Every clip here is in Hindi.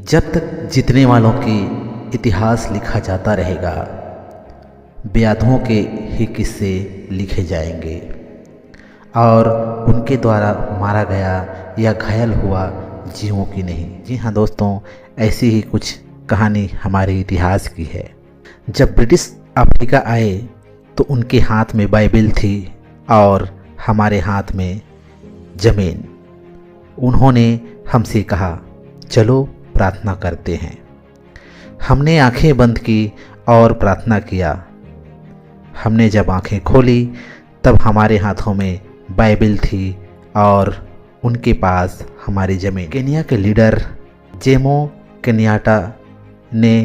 जब तक जीतने वालों की इतिहास लिखा जाता रहेगा, बेयादों के ही किस्से लिखे जाएंगे और उनके द्वारा मारा गया या घायल हुआ जीवों की नहीं। जी हाँ दोस्तों, ऐसी ही कुछ कहानी हमारे इतिहास की है। जब ब्रिटिश अफ्रीका आए तो उनके हाथ में बाइबल थी और हमारे हाथ में ज़मीन। उन्होंने हमसे कहा, चलो प्रार्थना करते हैं। हमने आंखें बंद की और प्रार्थना किया। हमने जब आंखें खोली तब हमारे हाथों में बाइबल थी और उनके पास हमारी ज़मीन। केन्या के लीडर जेमो केन्याटा ने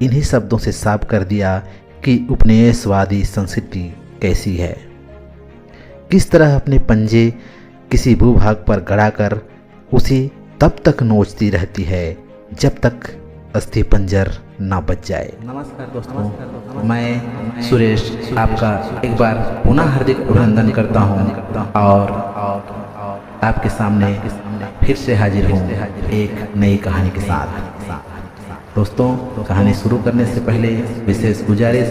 इन्हीं शब्दों से साफ कर दिया कि उपनिवेशवादी संस्कृति कैसी है, किस तरह अपने पंजे किसी भूभाग पर गड़ाकर उसे तब तक नोचती रहती है जब तक अस्थिपंजर ना बच जाए। नमस्कार दोस्तों, मैं सुरेश आपका एक बार पुनः हार्दिक अभिनंदन करता हूँ और आपके सामने फिर से हाजिर हूँ एक नई कहानी के साथ। दोस्तों, कहानी शुरू करने से पहले विशेष गुजारिश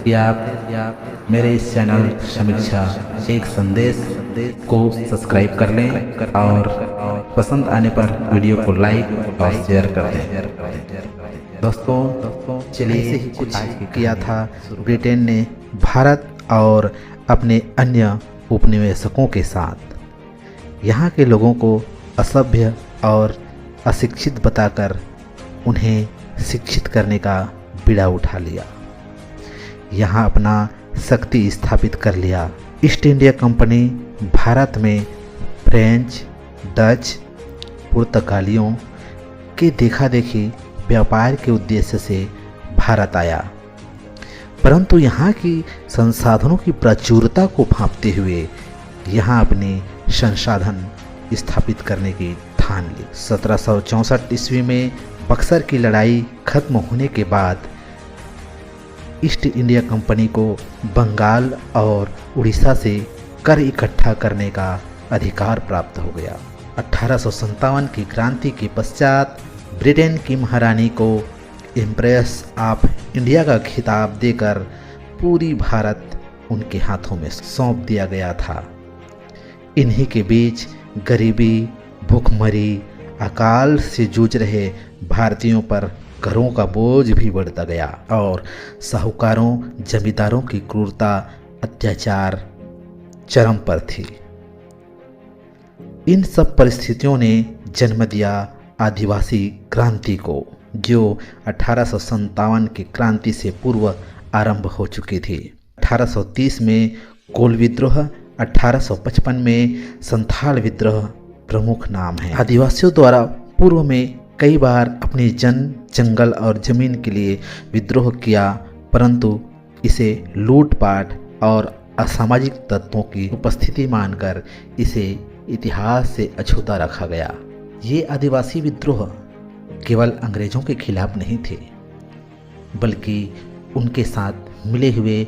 कि आप मेरे इस चैनल समीक्षा एक संदेश को सब्सक्राइब कर लें और पसंद आने पर वीडियो को लाइक और शेयर कर दें। दोस्तों, चलिए कुछ किया था ब्रिटेन ने भारत और अपने अन्य उपनिवेशकों के साथ। यहाँ के लोगों को असभ्य और अशिक्षित बताकर उन्हें शिक्षित करने का बीड़ा उठा लिया। यहाँ अपना शक्ति स्थापित कर लिया। ईस्ट इंडिया कंपनी भारत में फ्रेंच, डच, पुर्तगालियों के देखा देखी व्यापार के उद्देश्य से भारत आया, परंतु यहाँ की संसाधनों की प्रचुरता को भांपते हुए यहाँ अपने संसाधन स्थापित करने की ठान ली। 1764 ईस्वी में बक्सर की लड़ाई खत्म होने के बाद ईस्ट इंडिया कंपनी को बंगाल और उड़ीसा से कर इकट्ठा करने का अधिकार प्राप्त हो गया। 1857 की क्रांति के पश्चात ब्रिटेन की महारानी को एम्प्रेस ऑफ इंडिया का खिताब देकर पूरी भारत उनके हाथों में सौंप दिया गया था। इन्हीं के बीच गरीबी, भूखमरी, अकाल से जूझ रहे भारतीयों पर करों का बोझ भी बढ़ता गया और साहूकारों, जमींदारों की क्रूरता, अत्याचार चरम पर थी। इन सब परिस्थितियों ने जन्म दिया आदिवासी क्रांति को, जो 1857 की क्रांति से पूर्व आरंभ हो चुकी थी। 1830 में कोल विद्रोह, 1855 में संथाल विद्रोह प्रमुख नाम है। आदिवासियों द्वारा पूर्व में कई बार अपनी जंगल और जमीन के लिए विद्रोह किया, परंतु इसे लूटपाट और असामाजिक तत्वों की उपस्थिति मानकर इसे इतिहास से अछूता रखा गया। ये आदिवासी विद्रोह केवल अंग्रेजों के खिलाफ नहीं थे, बल्कि उनके साथ मिले हुए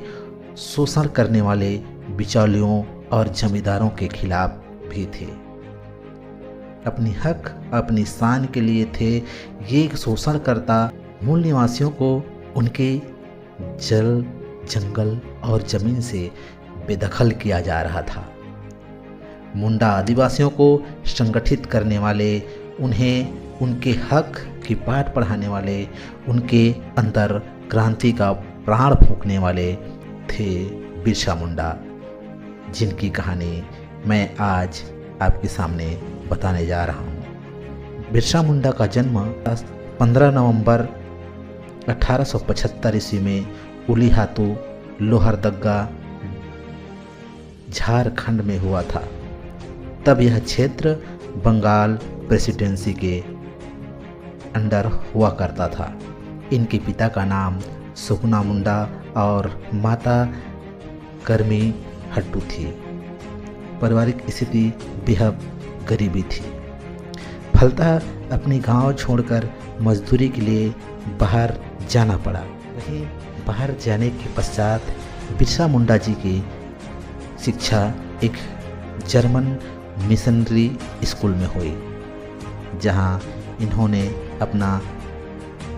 शोषण करने वाले बिचौलियों और जमींदारों के खिलाफ भी थे। अपनी हक, अपनी शान के लिए थे। ये शोषणकर्ता मूल निवासियों को उनके जल, जंगल और जमीन से बेदखल किया जा रहा था। मुंडा आदिवासियों को संगठित करने वाले, उन्हें उनके हक की पाठ पढ़ाने वाले, उनके अंदर क्रांति का प्राण फूंकने वाले थे बिरसा मुंडा, जिनकी कहानी मैं आज आपके सामने बताने जा रहा हूँ। बिरसा मुंडा का जन्म 15 नवंबर 1875 ईस्वी में उलीहातू, लोहरदग्गा, झारखंड में हुआ था। तब यह क्षेत्र बंगाल प्रेसिडेंसी के अंडर हुआ करता था। इनके पिता का नाम सुगुना मुंडा और माता कर्मी हट्टू थी। पारिवारिक स्थिति बेहद गरीबी थी। फलतः अपने गांव छोड़कर मजदूरी के लिए बाहर जाना पड़ा। वहीं बाहर जाने के पश्चात बिरसा मुंडा जी की शिक्षा एक जर्मन मिशनरी स्कूल में हुई, जहां इन्होंने अपना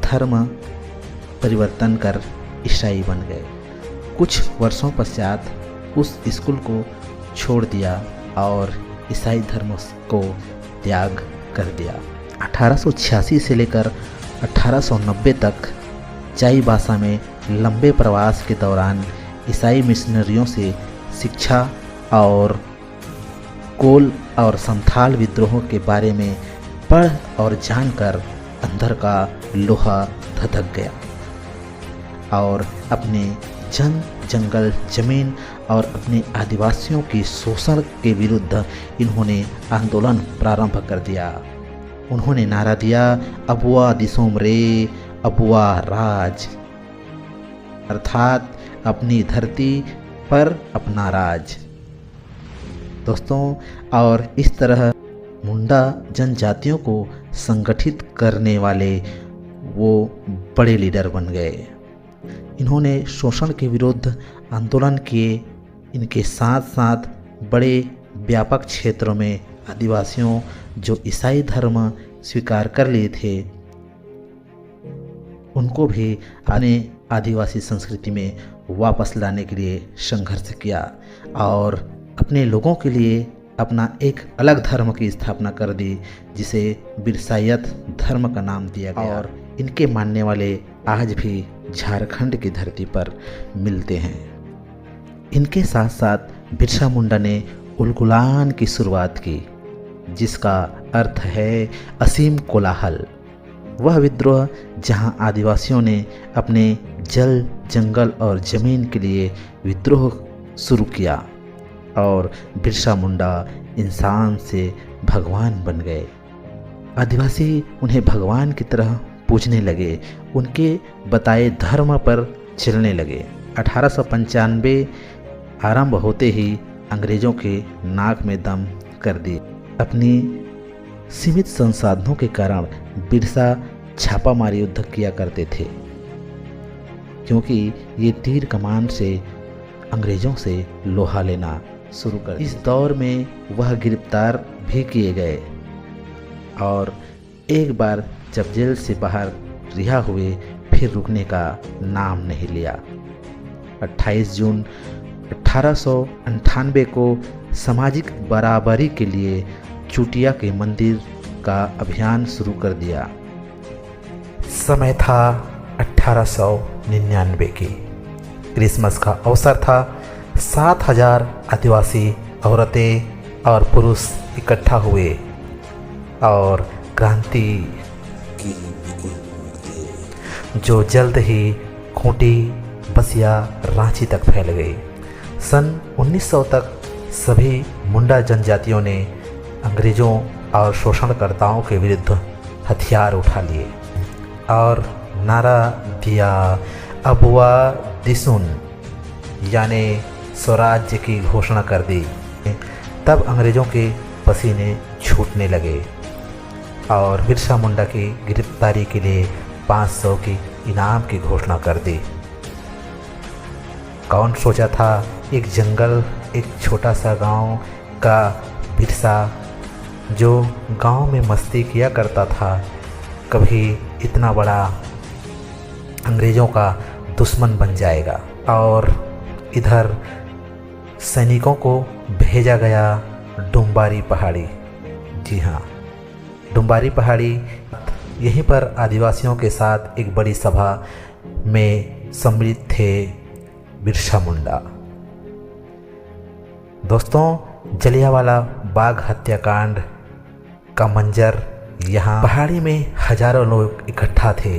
धर्म परिवर्तन कर ईसाई बन गए। कुछ वर्षों पश्चात उस स्कूल को छोड़ दिया और ईसाई धर्म को त्याग कर दिया। 1886 से लेकर 1890 तक चाईबासा में लंबे प्रवास के दौरान ईसाई मिशनरियों से शिक्षा और कोल और संथाल विद्रोह के बारे में पढ़ और जानकर अंदर का लोहा धधक गया और अपने जंगल जमीन और अपने आदिवासियों की शोषण के विरुद्ध इन्होंने आंदोलन प्रारंभ कर दिया। उन्होंने नारा दिया, अबुआ दिसोम रे, अबुआ राज, अर्थात अपनी धरती पर अपना राज। दोस्तों, और इस तरह मुंडा जनजातियों को संगठित करने वाले वो बड़े लीडर बन गए। इन्होंने शोषण के विरुद्ध आंदोलन किए। इनके साथ साथ बड़े व्यापक क्षेत्रों में आदिवासियों जो ईसाई धर्म स्वीकार कर लिए थे उनको भी अपने आदिवासी संस्कृति में वापस लाने के लिए संघर्ष किया और अपने लोगों के लिए अपना एक अलग धर्म की स्थापना कर दी जिसे बिरसायत धर्म का नाम दिया गया और इनके मानने वाले आज भी झारखंड की धरती पर मिलते हैं। इनके साथ साथ बिरसा मुंडा ने उलगुलान की शुरुआत की जिसका अर्थ है असीम कोलाहल। वह विद्रोह जहां आदिवासियों ने अपने जल जंगल और ज़मीन के लिए विद्रोह शुरू किया और बिरसा मुंडा इंसान से भगवान बन गए। आदिवासी उन्हें भगवान की तरह पूजने लगे, उनके बताए धर्म पर चलने लगे। 1895 आरंभ होते ही अंग्रेज़ों के नाक में दम कर दिए। अपनी सीमित संसाधनों के कारण बिरसा छापामारी युद्ध किया करते थे क्योंकि ये तीर कमान से अंग्रेज़ों से लोहा लेना शुरू कर। इस दौर में वह गिरफ्तार भी किए गए और एक बार जब जेल से बाहर रिहा हुए फिर रुकने का नाम नहीं लिया। 28 जून 1898 को सामाजिक बराबरी के लिए चुटिया के मंदिर का अभियान शुरू कर दिया। समय था 1899 की। क्रिसमस का अवसर था। 7000 आदिवासी औरतें और पुरुष इकट्ठा हुए और क्रांति की जो जल्द ही खूंटी, बसिया, रांची तक फैल गई। सन 1900 तक सभी मुंडा जनजातियों ने अंग्रेज़ों और शोषणकर्ताओं के विरुद्ध हथियार उठा लिए और नारा दिया, अबुआ दिसुन, यानी स्वराज्य की घोषणा कर दी। तब अंग्रेज़ों के पसीने छूटने लगे और बिरसा मुंडा की गिरफ्तारी के लिए 500 की इनाम की घोषणा कर दी। कौन सोचा था एक जंगल, एक छोटा सा गांव का बिरसा जो गांव में मस्ती किया करता था कभी इतना बड़ा अंग्रेज़ों का दुश्मन बन जाएगा। और इधर सैनिकों को भेजा गया डुम्बारी पहाड़ी। जी हाँ, डुम्बारी पहाड़ी। यहीं पर आदिवासियों के साथ एक बड़ी सभा में सम्मिलित थे बिरसा मुंडा। दोस्तों, जलियांवाला बाग हत्याकांड का मंजर यहाँ पहाड़ी में हजारों लोग इकट्ठा थे।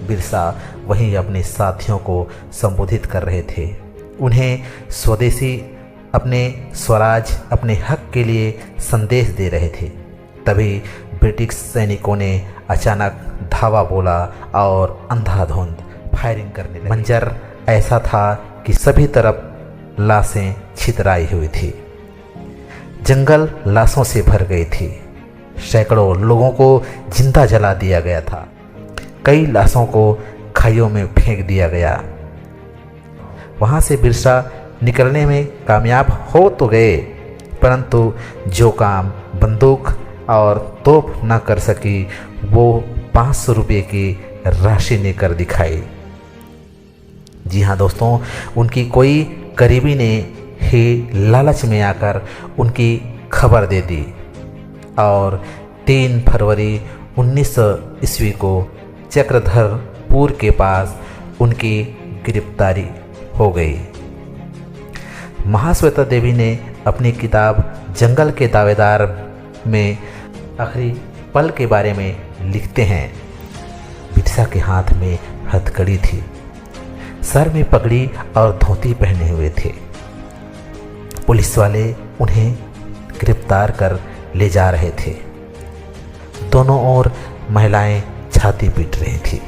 बिरसा वहीं अपने साथियों को संबोधित कर रहे थे, उन्हें स्वदेशी, अपने स्वराज, अपने हक के लिए संदेश दे रहे थे। तभी ब्रिटिश सैनिकों ने अचानक धावा बोला और अंधाधुंध फायरिंग करने लगे। मंजर ऐसा था कि सभी तरफ लाशें छितराई हुई थी। जंगल लाशों से भर गई थी। सैकड़ों लोगों को जिंदा जला दिया गया था। कई लाशों को खाइयों में फेंक दिया गया। वहाँ से बिरसा निकलने में कामयाब हो तो गए, परंतु जो काम बंदूक और तोप न कर सकी वो 500 रुपये की राशि लेकर दिखाई। जी हाँ दोस्तों, उनकी कोई करीबी ने ही लालच में आकर उनकी खबर दे दी और 3 फरवरी 1900 ईस्वी को चक्रधरपुर के पास उनकी गिरफ्तारी हो गई। महाश्वेता देवी ने अपनी किताब जंगल के दावेदार में आखिरी पल के बारे में लिखते हैं, बिरसा के हाथ में हथकड़ी थी, सर में पगड़ी और धोती पहने हुए थे। पुलिस वाले उन्हें गिरफ्तार कर ले जा रहे थे। दोनों ओर महिलाएं छाती पीट रही थी,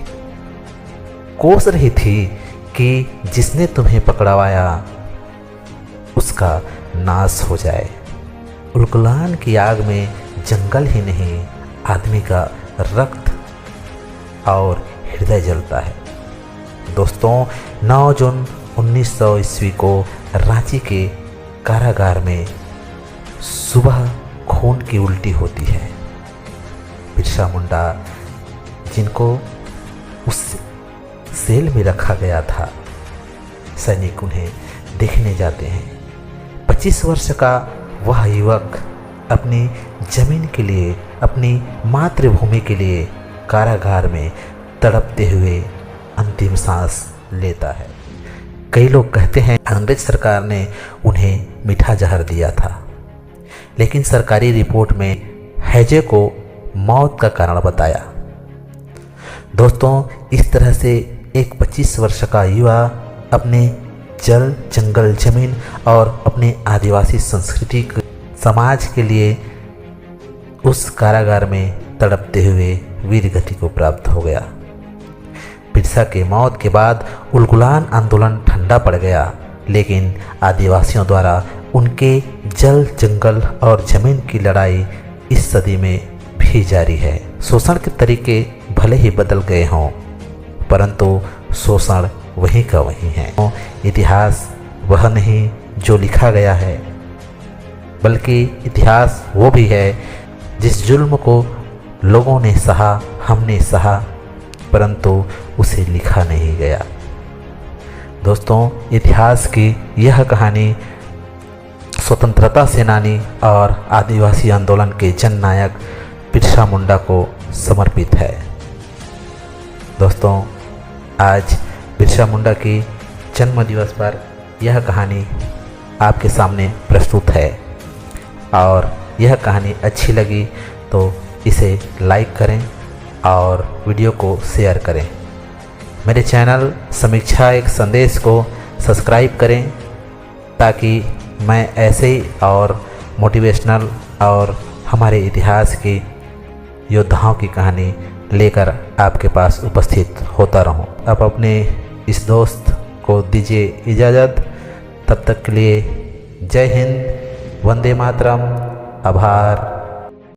कोस रही थी कि जिसने तुम्हें पकड़वाया उसका नाश हो जाए। उलगुलान की आग में जंगल ही नहीं, आदमी का रक्त और हृदय जलता है। दोस्तों, 9 जून 1900 ईस्वी को रांची के कारागार में सुबह खून की उल्टी होती है। बिरसा मुंडा, जिनको उस सेल में रखा गया था, सैनिक उन्हें देखने जाते हैं। 25 वर्ष का वह युवक अपनी जमीन के लिए, अपनी मातृभूमि के लिए कारागार में तड़पते हुए अंतिम सांस लेता है। कई लोग कहते हैं अंग्रेज सरकार ने उन्हें मीठा जहर दिया था, लेकिन सरकारी रिपोर्ट में हैजे को मौत का कारण बताया। दोस्तों, इस तरह से एक 25 वर्ष का युवा अपने जल, जंगल, जमीन और अपने आदिवासी संस्कृति समाज के लिए उस कारागार में तड़पते हुए वीर गति को प्राप्त हो गया। बिरसा के मौत के बाद उलगुलान आंदोलन ठंडा पड़ गया, लेकिन आदिवासियों द्वारा उनके जल, जंगल और जमीन की लड़ाई इस सदी में भी जारी है। शोषण के तरीके भले ही बदल गए हों, परंतु शोषण वही का वही है। इतिहास वह नहीं जो लिखा गया है, बल्कि इतिहास वो भी है जिस जुल्म को लोगों ने सहा, हमने सहा, परंतु उसे लिखा नहीं गया। दोस्तों, इतिहास की यह कहानी स्वतंत्रता सेनानी और आदिवासी आंदोलन के जननायक बिरसा मुंडा को समर्पित है। दोस्तों, आज बिरसा मुंडा की जन्म दिवस पर यह कहानी आपके सामने प्रस्तुत है, और यह कहानी अच्छी लगी तो इसे लाइक करें और वीडियो को शेयर करें। मेरे चैनल समीक्षा एक संदेश को सब्सक्राइब करें, ताकि मैं ऐसे ही और मोटिवेशनल और हमारे इतिहास की योद्धाओं की कहानी लेकर आपके पास उपस्थित होता रहूं। आप अपने इस दोस्त को दीजिए इजाज़त। तब तक के लिए जय हिंद, वंदे मातरम, आभार।